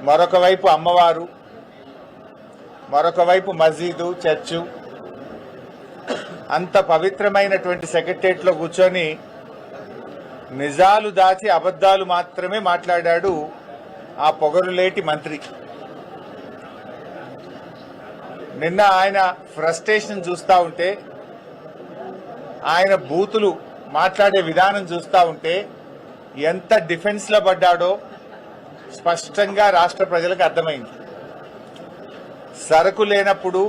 మరొక వైపు అమ్మవారు, మరొక వైపు మస్జిదు, చర్చు, అంత పవిత్రమైనటువంటి సెక్రటరియట్లో కూర్చొని నిజాలు దాచి అబద్ధాలు మాత్రమే మాట్లాడాడు ఆ పొగరులేటి మంత్రి. నిన్న ఆయన ఫ్రస్ట్రేషన్ చూస్తూ ఉంటే, ఆయన బూతులు మాట్లాడే విధానం చూస్తూ ఉంటే ఎంత డిఫెన్స్లో పడ్డాడో స్పష్టంగా రాష్ట్ర ప్రజలకు అర్థమైంది. సరకు లేనప్పుడు,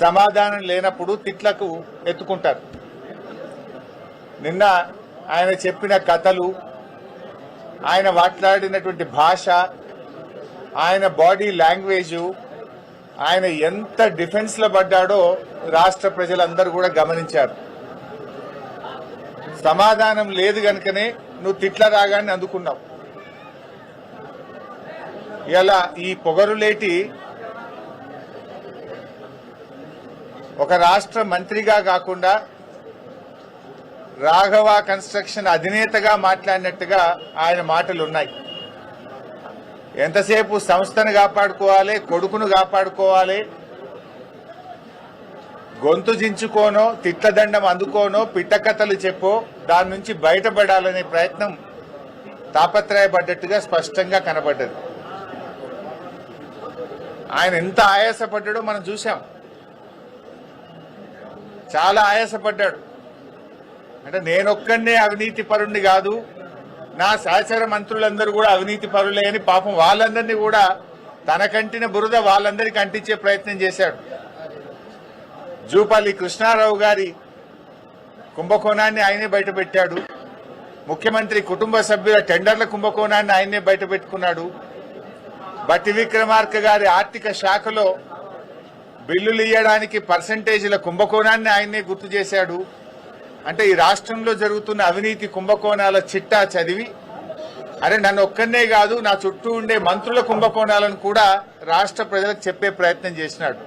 సమాధానం లేనప్పుడు తిట్లకు ఎత్తుకుంటారు. నిన్న ఆయన చెప్పిన కథలు, ఆయన మాట్లాడినటువంటి భాష, ఆయన బాడీ లాంగ్వేజు, ఆయన ఎంత డిఫెన్స్లో పడ్డాడో రాష్ట్ర ప్రజలందరూ కూడా గమనించారు. సమాధానం లేదు గనుకనే నువ్వు తిట్ల రాగాన్ని అందుకున్నావు. ఇలా ఈ పొగరులేటి ఒక రాష్ట్ర మంత్రిగా కాకుండా రాఘవ కన్స్ట్రక్షన్ అధినేతగా మాట్లాడినట్టుగా ఆయన మాటలు ఉన్నాయి. ఎంతసేపు సంస్థను కాపాడుకోవాలి, కొడుకును కాపాడుకోవాలి, గొంతు జించుకోనో, తిట్లదండం అందుకోనో, పిట్టకథలు చెప్పో దాని నుంచి బయటపడాలనే ప్రయత్నం తాపత్రయపడ్డట్టుగా స్పష్టంగా కనబడ్డది. ఆయన ఎంత ఆయాసపడ్డాడో మనం చూసాం. చాలా ఆయాసపడ్డాడు. అంటే నేనొక్కడే అవినీతి పరుణ్ణి కాదు, నా సహచర మంత్రులందరూ కూడా అవినీతి పరులే అని పాపం వాళ్ళందరినీ కూడా తనకంటిన బురద వాళ్ళందరికీ అంటించే ప్రయత్నం చేశాడు. జూపల్లి కృష్ణారావు గారి కుంభకోణాన్ని ఆయనే బయటపెట్టాడు. ముఖ్యమంత్రి కుటుంబ సభ్యుల టెండర్ల కుంభకోణాన్ని ఆయనే బయటపెట్టుకున్నాడు. బట్టి విక్రమార్క గారి ఆర్థిక శాఖలో బిల్లులు ఇవ్వడానికి పర్సంటేజీల కుంభకోణాన్ని ఆయనే గుర్తు చేశాడు. అంటే ఈ రాష్ట్రంలో జరుగుతున్న అవినీతి కుంభకోణాల చిట్టా చదివి, అరే నన్ను ఒక్కనే కాదు నా చుట్టూ ఉండే మంత్రుల కుంభకోణాలను కూడా రాష్ట్ర ప్రజలకు చెప్పే ప్రయత్నం చేసినాడు.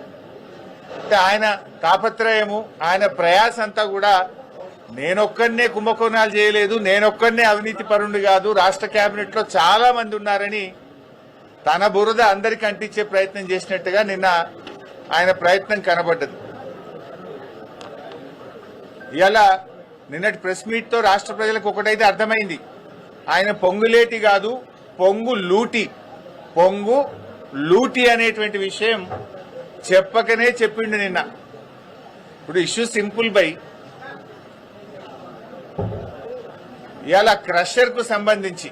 అంటే ఆయన తాపత్రయము, ఆయన ప్రయాస అంతా కూడా నేనొక్కనే కుంభకోణాలు చేయలేదు, నేనొక్కనే అవినీతి పరుణ్ణి కాదు, రాష్ట్ర కేబినెట్లో చాలా మంది ఉన్నారని తన బురద అందరికీ అంటించే ప్రయత్నం చేసినట్టుగా నిన్న ఆయన ప్రయత్నం కనబడ్డది. ఇలా నిన్నటి ప్రెస్ మీట్తో రాష్ట్ర ప్రజలకు ఒకటైతే అర్థమైంది, ఆయన పొంగులేటి కాదు పొంగు లూటి, పొంగు లూటి అనేటువంటి విషయం చెప్పకనే చెప్పిండు నిన్న. ఇప్పుడు ఇష్యూ సింపుల్ బై, ఇలా క్రషర్ కు సంబంధించి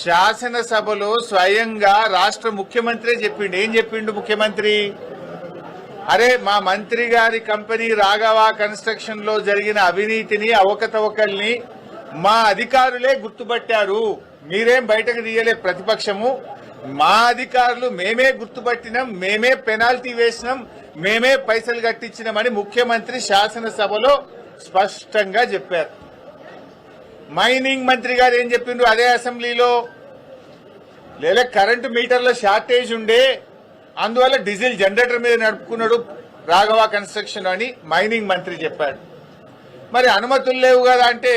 శాసనసభలో స్వయంగా రాష్ట్ర ముఖ్యమంత్రి చెప్పిండు. ఏం చెప్పిండు ముఖ్యమంత్రి? అరే మా మంత్రి గారి కంపెనీ రాఘవ కన్స్ట్రక్షన్ లో జరిగిన అవినీతిని, అవకతవకల్ని మా అధికారులే గుర్తుపట్టారు, మీరేం బయటకు తీయలే ప్రతిపక్షము, మా అధికారులు మేమే గుర్తుపట్టినాం, మేమే పెనాల్టీ వేసినాం, మేమే పైసలు కట్టించినామని ముఖ్యమంత్రి శాసనసభలో స్పష్టంగా చెప్పారు. మైనింగ్ మంత్రి గారు ఏం చెప్పిండ్రు అదే అసెంబ్లీలో? లేదా కరెంటు మీటర్ల షార్టేజ్ ఉండే, అందువల్ల డీజిల్ జనరేటర్ మీద నడుపుకున్నాడు రాఘవ కన్స్ట్రక్షన్ అని మైనింగ్ మంత్రి చెప్పాడు. మరి అనుమతులు లేవు కదా అంటే,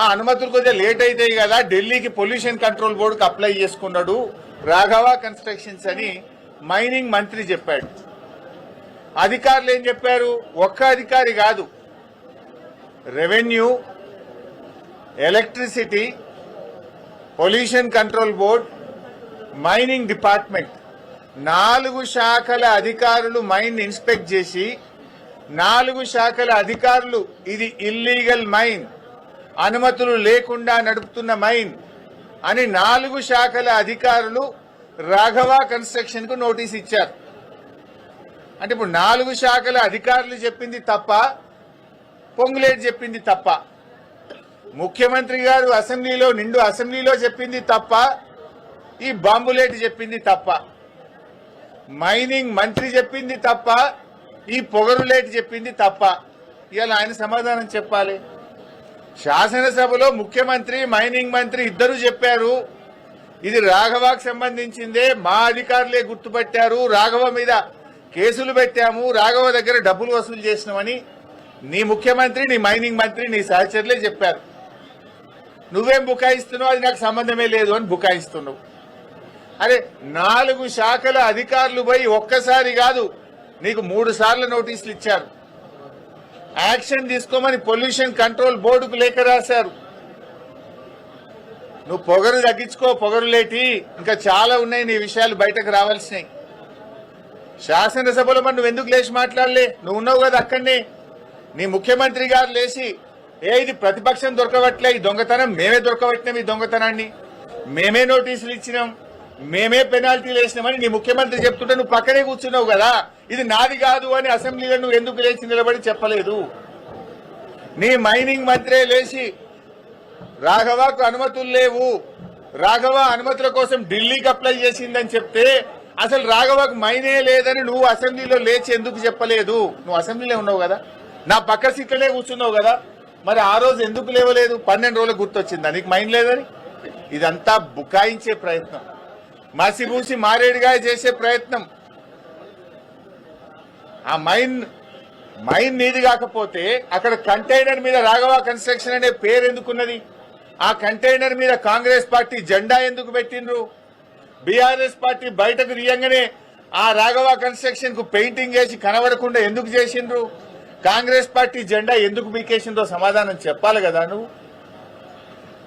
ఆ అనుమతులు కొద్దిగా లేట్ అవుతాయి కదా, ఢిల్లీకి పొల్యూషన్ కంట్రోల్ బోర్డుకి అప్లై చేసుకున్నాడు రాఘవ కన్స్ట్రక్షన్స్ అని మైనింగ్ మంత్రి చెప్పాడు. అధికారులు ఏం చెప్పారు? ఒక్క అధికారి కాదు, revenue, electricity, pollution control board, mining department, 4 శాఖల అధికారులు మైన్ ఇన్స్పెక్ట్ చేసి, 4 శాఖల అధికారులు ఇది ఇల్లీగల్ మైన్, అనుమతులు లేకుండా నడుపుతున్న మైన్ అని 4 శాఖల అధికారులు రాఘవ కన్స్ట్రక్షన్ కు నోటీస్ ఇచ్చారు. అంటే ఇప్పుడు 4 శాఖల అధికారులు చెప్పింది తప్ప, పొంగులేటి చెప్పింది తప్ప, ముఖ్యమంత్రి గారు నిండు అసెంబ్లీలో చెప్పింది తప్ప, ఈ బాంబులేటి చెప్పింది తప్ప, మైనింగ్ మంత్రి చెప్పింది తప్ప, ఈ పొగరులేటి చెప్పింది తప్ప. ఇవాళ ఆయన సమాధానం చెప్పాలి. శాసనసభలో ముఖ్యమంత్రి, మైనింగ్ మంత్రి ఇద్దరు చెప్పారు ఇది రాఘవకు సంబంధించిందే, మా అధికారులే గుర్తుపట్టారు, రాఘవ మీద కేసులు పెట్టాము, రాఘవ దగ్గర డబ్బులు వసూలు చేసినామని నీ ముఖ్యమంత్రి, నీ మైనింగ్ మంత్రి, నీ సహచరులే చెప్పారు. నువ్వేం బుకాయిస్తున్నావు, అది నాకు సంబంధమే లేదు అని బుకాయిస్తున్నావు. అరే 4 శాఖల అధికారులు పోయి ఒక్కసారి కాదు నీకు 3 సార్లు నోటీసులు ఇచ్చారు. యాక్షన్ తీసుకోమని పొల్యూషన్ కంట్రోల్ బోర్డుకు లేఖ రాశారు. నువ్వు పొగరు తగ్గించుకో, పొగరు లేటి ఇంకా చాలా ఉన్నాయి నీ విషయాలు బయటకు రావాల్సినాయి. శాసనసభలో మరి నువ్వు ఎందుకు లేచి మాట్లాడలే? నువ్వు ఉన్నావు కదా అక్కడనే. నీ ముఖ్యమంత్రి గారు లేచి ఇది ప్రతిపక్షం దొరకవట్లే, ఈ దొంగతనం మేమే దొరకబట్టినాం, ఈ దొంగతనాన్ని మేమే నోటీసులు ఇచ్చినాం, మేమే పెనాల్టీలు వేసినామని నీ ముఖ్యమంత్రి చెప్తుంటే నువ్వు పక్కనే కూర్చున్నావు కదా. ఇది నాది కాదు అని అసెంబ్లీలో నువ్వు ఎందుకు లేచి నిలబడి చెప్పలేదు? నీ మైనింగ్ మంత్రే లేచి రాఘవకు అనుమతులు లేవు, రాఘవ అనుమతుల కోసం ఢిల్లీకి అప్లై చేసిందని చెప్తే అసలు రాఘవకు మైనే లేదని నువ్వు అసెంబ్లీలో లేచి ఎందుకు చెప్పలేదు? నువ్వు అసెంబ్లీలో ఉన్నావు కదా, నా పక్క సీట్లనే కూర్చున్నావు కదా, మరి ఆ రోజు ఎందుకు లేవలేదు? 12 రోజులకు గుర్తొచ్చిందా నీకు మైన్ లేదని? ఇదంతా బుకాయించే ప్రయత్నం, మసిబూసి మారేడుగా చేసే ప్రయత్నం. ఆ మైన్ నీది కాకపోతే అక్కడ కంటైనర్ మీద రాఘవ కన్స్ట్రక్షన్ అనే పేరు ఎందుకున్నది? ఆ కంటైనర్ మీద కాంగ్రెస్ పార్టీ జెండా ఎందుకు పెట్టిండ్రు? బీఆర్ఎస్ పార్టీ బయటకు తీయంగానే ఆ రాఘవ కన్స్ట్రక్షన్ కు పెయింటింగ్ వేసి కనబడకుండా ఎందుకు చేసిండ్రు? కాంగ్రెస్ పార్టీ జెండా ఎందుకు బీకేసిందో సమాధానం చెప్పాలి కదా. నువ్వు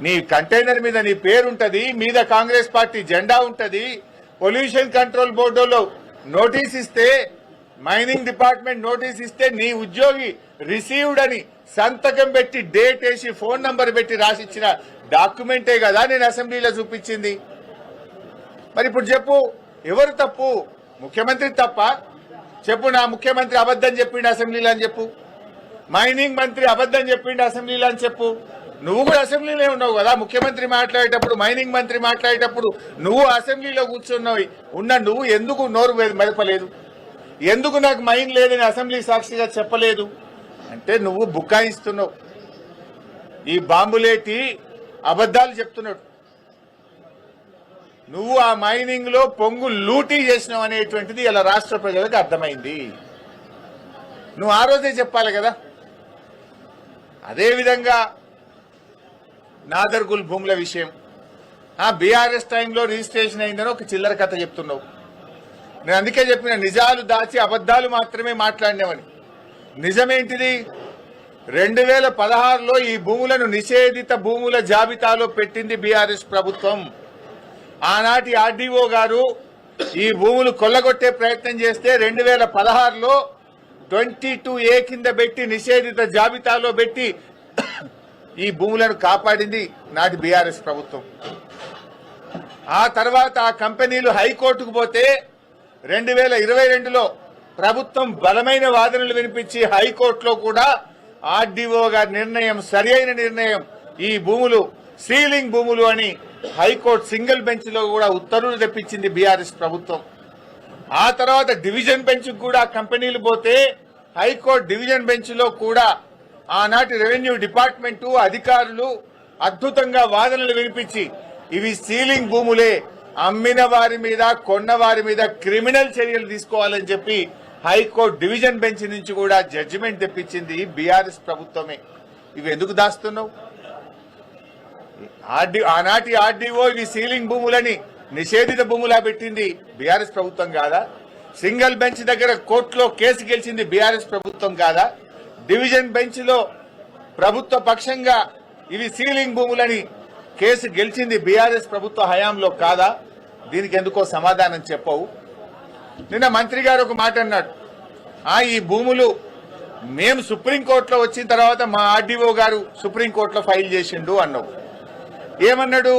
నీ కంటైనర్ మీద నీ పేరుంటది, మీద కాంగ్రెస్ పార్టీ జెండా ఉంటది. పొల్యూషన్ కంట్రోల్ బోర్డులో నోటీస్ ఇస్తే, మైనింగ్ డిపార్ట్మెంట్ నోటీస్ ఇస్తే నీ ఉద్యోగి రిసీవ్డ్ అని సంతకం పెట్టి డేట్ వేసి ఫోన్ నంబర్ పెట్టి రాసిచ్చిన డాక్యుమెంటే కదా నేను అసెంబ్లీలో చూపించింది. మరి ఇప్పుడు చెప్పు, ఎవరు తప్పు? ముఖ్యమంత్రి తప్ప? చెప్పు, నా ముఖ్యమంత్రి అబద్ధం చెప్పిండు అసెంబ్లీలో అని చెప్పు, మైనింగ్ మంత్రి అబద్ధం చెప్పిండు అసెంబ్లీలో అని చెప్పు. నువ్వు కూడా అసెంబ్లీలో ఉన్నావు కదా, ముఖ్యమంత్రి మాట్లాడేటప్పుడు, మైనింగ్ మంత్రి మాట్లాడేటప్పుడు నువ్వు అసెంబ్లీలో కూర్చున్నావు. నువ్వు ఎందుకు నోరు మెదపలేదు? ఎందుకు నాకు మైన్ లేదని అసెంబ్లీ సాక్షిగా చెప్పలేదు? అంటే నువ్వు బుకాయిస్తున్నావు, ఈ బాంబులేటి అబద్దాలు చెప్తున్నాడు. నువ్వు ఆ మైనింగ్ లో పొంగు లూటీ చేసినావు అనేటువంటిది ఇలా రాష్ట్ర ప్రజలకు అర్థమైంది. నువ్వు ఆ రోజే చెప్పాలి కదా. అదేవిధంగా నాదర్గుల్ భూముల విషయం, బీఆర్ఎస్ టైంలో రిజిస్ట్రేషన్ అయిందని ఒక చిల్లర కథ చెప్తున్నావు. నేను అందుకే చెప్పిన, నిజాలు దాచి అబద్దాలు మాత్రమే మాట్లాడినావని. నిజమేంటిది? 2016లో ఈ భూములను నిషేధిత భూముల జాబితాలో పెట్టింది బీఆర్ఎస్ ప్రభుత్వం. ఆనాటి ఆర్డీఓ గారు ఈ భూములు కొల్లగొట్టే ప్రయత్నం చేస్తే 2016లో 22A కింద పెట్టి నిషేధిత జాబితాలో పెట్టి ఈ భూములను కాపాడింది నాటి బీఆర్ఎస్ ప్రభుత్వం. ఆ తర్వాత ఆ కంపెనీలు హైకోర్టుకు పోతే 2022లో ప్రభుత్వం బలమైన వాదనలు వినిపించి హైకోర్టులో కూడా ఆర్డీఓ గారి నిర్ణయం సరి అయిన నిర్ణయం, ఈ భూములు సీలింగ్ భూములు అని హైకోర్టు సింగిల్ బెంచ్ లో కూడా ఉత్తర్వులు తెప్పించింది బీఆర్ఎస్ ప్రభుత్వం. ఆ తర్వాత డివిజన్ బెంచ్ కూడా కంపెనీలు పోతే హైకోర్టు డివిజన్ బెంచ్ లో కూడా ఆనాటి రెవెన్యూ డిపార్ట్మెంటు అధికారులు అద్భుతంగా వాదనలు వినిపించి ఇవి సీలింగ్ భూములే, అమ్మిన వారి మీద కొన్న వారి మీద క్రిమినల్ చర్యలు తీసుకోవాలని చెప్పి హైకోర్టు డివిజన్ బెంచ్ నుంచి కూడా జడ్జిమెంట్ తెప్పించింది బీఆర్ఎస్ ప్రభుత్వమే. ఇవి ఎందుకు దాస్తున్నావు? ఆనాటి ఆర్డీఓ ఇవి సీలింగ్ భూములని నిషేధిత భూములా పెట్టింది బీఆర్ఎస్ ప్రభుత్వం కాదా? సింగిల్ బెంచ్ దగ్గర కోర్టులో కేసు గెలిచింది బీఆర్ఎస్ ప్రభుత్వం కాదా? డివిజన్ బెంచ్ లో ప్రభుత్వ పక్షంగా ఇవి సీలింగ్ భూములని కేసు గెలిచింది బీఆర్ఎస్ ప్రభుత్వ హయాంలో కాదా? దీనికి ఎందుకో సమాధానం చెప్పవు. నిన్న మంత్రి గారు ఒక మాట అన్నాడు, ఈ భూములు మేము సుప్రీంకోర్టులో వచ్చిన తర్వాత మా ఆర్డీఓ గారు సుప్రీంకోర్టులో ఫైల్ చేసిండు అన్నావు. ఏమన్నాడు?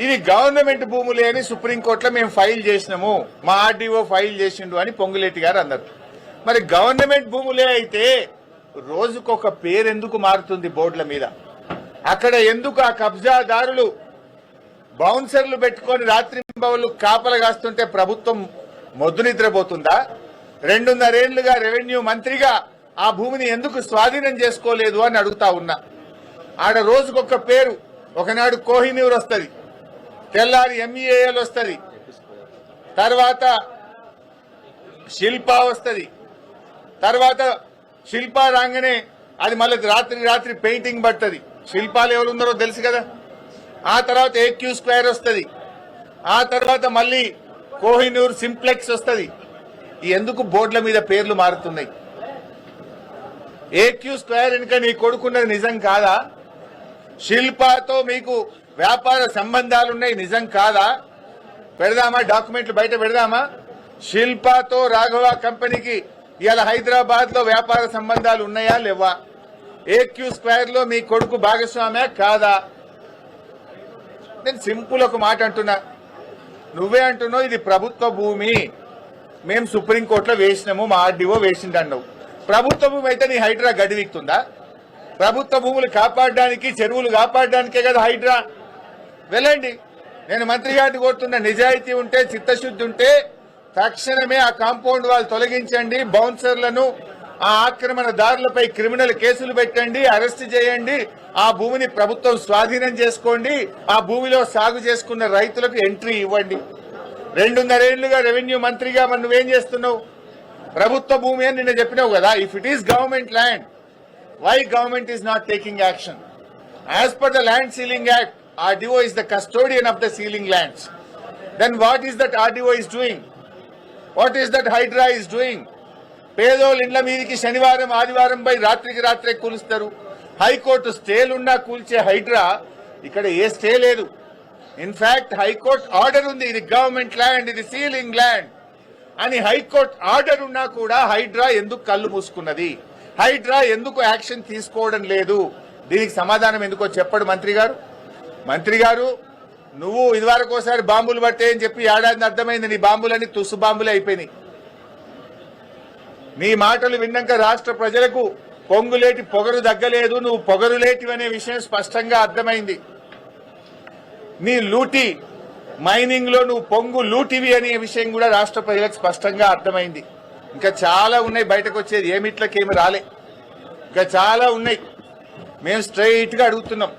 ఇవి గవర్నమెంట్ భూములే అని సుప్రీంకోర్టులో మేము ఫైల్ చేసినాము, మా ఆర్డీఓ ఫైల్ చేసిండు అని పొంగులేటి గారు అన్నారు. మరి గవర్నమెంట్ భూములే అయితే రోజుకొక పేరు ఎందుకు మారుతుంది బోర్డుల మీద? అక్కడ ఎందుకు ఆ కబ్జాదారులు బౌన్సర్లు పెట్టుకొని రాత్రింబవళ్లు కాపలు కాస్తుంటే ప్రభుత్వం మొద్దు నిద్రపోతుందా? 2.5 ఏళ్లుగా రెవెన్యూ మంత్రిగా ఆ భూమిని ఎందుకు స్వాధీనం చేసుకోలేదు అని అడుగుతా ఉన్నా. ఆడ రోజుకొక పేరు, ఒకనాడు కోహినూర్ వస్తుంది, తెల్లారి ఎంఈఏఎల్ వస్తుంది, తర్వాత శిల్పా వస్తుంది, తర్వాత శిల్పా రాగానే అది మళ్ళీ రాత్రి పెయింటింగ్ పడుతుంది. శిల్పాలు ఎవరు ఉన్నారో తెలుసు కదా. ఆ తర్వాత ఏక్యూ స్క్వేర్ వస్తుంది, ఆ తర్వాత మళ్ళీ కోహినూర్ సింప్లెక్స్ వస్తుంది. ఎందుకు బోర్డుల మీద పేర్లు మారుతున్నాయి? ఏక్యూ స్క్వేర్ వెనుక నీ కొడుకున్నది నిజం కాదా? శిల్పాతో మీకు వ్యాపార సంబంధాలున్నాయి నిజం కాదా? పెడదామా డాక్యుమెంట్లు బయట పెడదామా? శిల్పాతో రాఘవ కంపెనీకి ఇవాళ హైదరాబాద్ లో వ్యాపార సంబంధాలు ఉన్నాయా లేవా? ఏక్యూ స్క్వేర్ లో మీ కొడుకు భాగస్వామ్యా కాదా? నేను సింపుల్ ఒక మాట అంటున్నా, నువ్వే అంటున్నావు ఇది ప్రభుత్వ భూమి, మేము సుప్రీంకోర్టులో వేసినాము, మా ఆర్డీఓ వేసిండన్నావు. ప్రభుత్వ భూమి అయితే నీ హైడ్రా గడివిక్తుందా? ప్రభుత్వ భూములు కాపాడడానికి, చెరువులు కాపాడడానికే కదా హైడ్రా. వెళ్ళండి, నేను మంత్రి గారిని కోరుతున్న, నిజాయితీ ఉంటే, చిత్తశుద్ధి ఉంటే తక్షణమే ఆ కాంపౌండ్ వాళ్ళు తొలగించండి, బౌన్సర్లను, ఆ ఆక్రమణదారులపై క్రిమినల్ కేసులు పెట్టండి, అరెస్ట్ చేయండి, ఆ భూమిని ప్రభుత్వం స్వాధీనం చేసుకోండి, ఆ భూమిలో సాగు చేసుకున్న రైతులకు ఎంట్రీ ఇవ్వండి. 2.5 ఏళ్లుగా రెవెన్యూ మంత్రిగా మరి నువ్వేం చేస్తున్నావు? ప్రభుత్వ భూమి అని నిన్న చెప్పినావు కదా. If it is government land, why government is not taking action? As per the Land Ceiling Act, RDO is the custodian of the ceiling lands. Then what is that RDO is doing? What is that Hydra is doing? పేదోళ్ళ ఇండ్ల మీదకి శనివారం ఆదివారం పై రాత్రికి రాత్రే కూలుస్తారు. High court స్టేలున్నా కూల్చే Hydraa ఇక్కడ a stay లేదు. In fact high court order ఉంది, ఇది గవర్నమెంట్ ల్యాండ్, ఇది సీలింగ్ ల్యాండ్ అని హైకోర్టు ఆర్డర్ ఉన్నా కూడా హైడ్రా ఎందుకు కళ్ళు మూసుకున్నది? హైడ్రా ఎందుకు యాక్షన్ తీసుకోవడం లేదు? దీనికి సమాధానం ఎందుకో చెప్పడు మంత్రి గారు. మంత్రి గారు, నువ్వు ఇదివరకు ఒకసారి బాంబులు పట్టే అని చెప్పి ఏడాది అర్థమైంది, నీ బాంబులన్నీ తుస్సు బాంబులే అయిపోయినాయి. నీ మాటలు విన్నాక రాష్ట్ర ప్రజలకు పొంగులేటి పొగరు దగ్గలేదు, నువ్వు పొగరులేటివి అనే విషయం స్పష్టంగా అర్థమైంది. నీ లూటి మైనింగ్ లో నువ్వు పొంగు లూటివి అనే విషయం కూడా రాష్ట్ర ప్రజలకు స్పష్టంగా అర్థమైంది. ఇంకా చాలా ఉన్నాయి బయటకు వచ్చేది, ఏమిట్లకేమి రాలే, ఇంకా చాలా ఉన్నాయి. మేము స్ట్రైట్ గా అడుగుతున్నాం,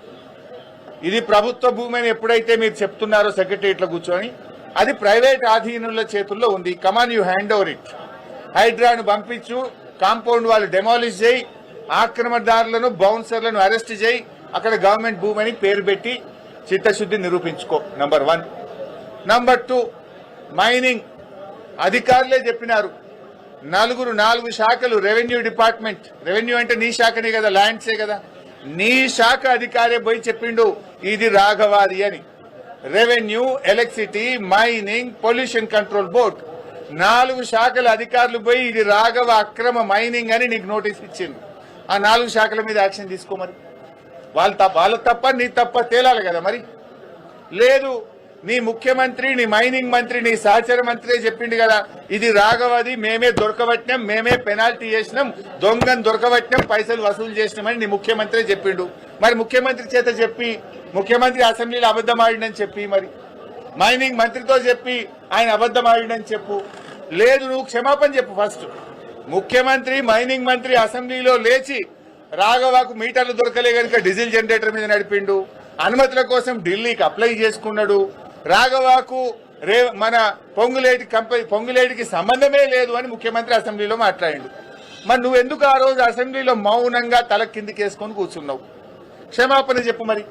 ఇది ప్రభుత్వ భూమి అని ఎప్పుడైతే మీరు చెప్తున్నారో సెక్రటరియట్లో కూర్చొని, అది ప్రైవేట్ ఆధీనుల చేతుల్లో ఉంది. కమాన్, యూ హ్యాండ్ ఓవర్ ఇట్. హైడ్రాను పంపించు, కాంపౌండ్ వాళ్ళు డెమాలిష్ చేయి, ఆక్రమణదారులను, బౌన్సర్లను అరెస్ట్ చేయి, అక్కడ గవర్నమెంట్ భూమి అని పేరు పెట్టి చిత్తశుద్ధి నిరూపించుకో. నంబర్ 1. నంబర్ 2, మైనింగ్ అధికారులే చెప్పినారు, 4 శాఖలు, రెవెన్యూ డిపార్ట్మెంట్, రెవెన్యూ అంటే నీ శాఖనే కదా, ల్యాండ్సే కదా, నీ శాఖ అధికారే పోయి చెప్పిండు ఇది రాఘవాది అని. Revenue, electricity, mining, pollution control board, 4 శాఖల అధికారులు పోయి ఇది రాఘవ అక్రమ మైనింగ్ అని నీకు నోటీస్ ఇచ్చింది. ఆ 4 శాఖల మీద యాక్షన్ తీసుకో. మరి వాళ్ళ తప్ప నీ తప్ప తేలాలి కదా. మరి లేదు, నీ ముఖ్యమంత్రి, నీ మైనింగ్ మంత్రి, నీ సహచర మంత్రి చెప్పిండు కదా ఇది రాఘవది, మేమే దొరకబట్టినాం, మేమే పెనాల్టీ చేసినాం, దొంగను దొరకబట్టినాం, పైసలు వసూలు చేసినామని నీ ముఖ్యమంత్రి చెప్పిండు. మరి ముఖ్యమంత్రి చేత చెప్పి, ముఖ్యమంత్రి అసెంబ్లీలో అబద్ధం ఆడిండని చెప్పి, మరి మైనింగ్ మంత్రితో చెప్పి ఆయన అబద్ధం ఆడిండని చెప్పు. లేదు, నువ్వు క్షమాపణ చెప్పు ఫస్ట్. ముఖ్యమంత్రి, మైనింగ్ మంత్రి అసెంబ్లీలో లేచి రాఘవకు మీటర్లు దొరకలే కనుక డీజిల్ జనరేటర్ మీద నడిపిండు, అనుమతుల కోసం ఢిల్లీకి అప్లై చేసుకున్నాడు, రాఘవకు మన పొంగులేటికి సంబంధమే లేదు అని ముఖ్యమంత్రి అసెంబ్లీలో మాట్లాడిండు. మరి నువ్వెందుకు ఆ రోజు అసెంబ్లీలో మౌనంగా తల కిందికేసుకొని కూర్చున్నావు? క్షమాపణ చెప్పు మరి.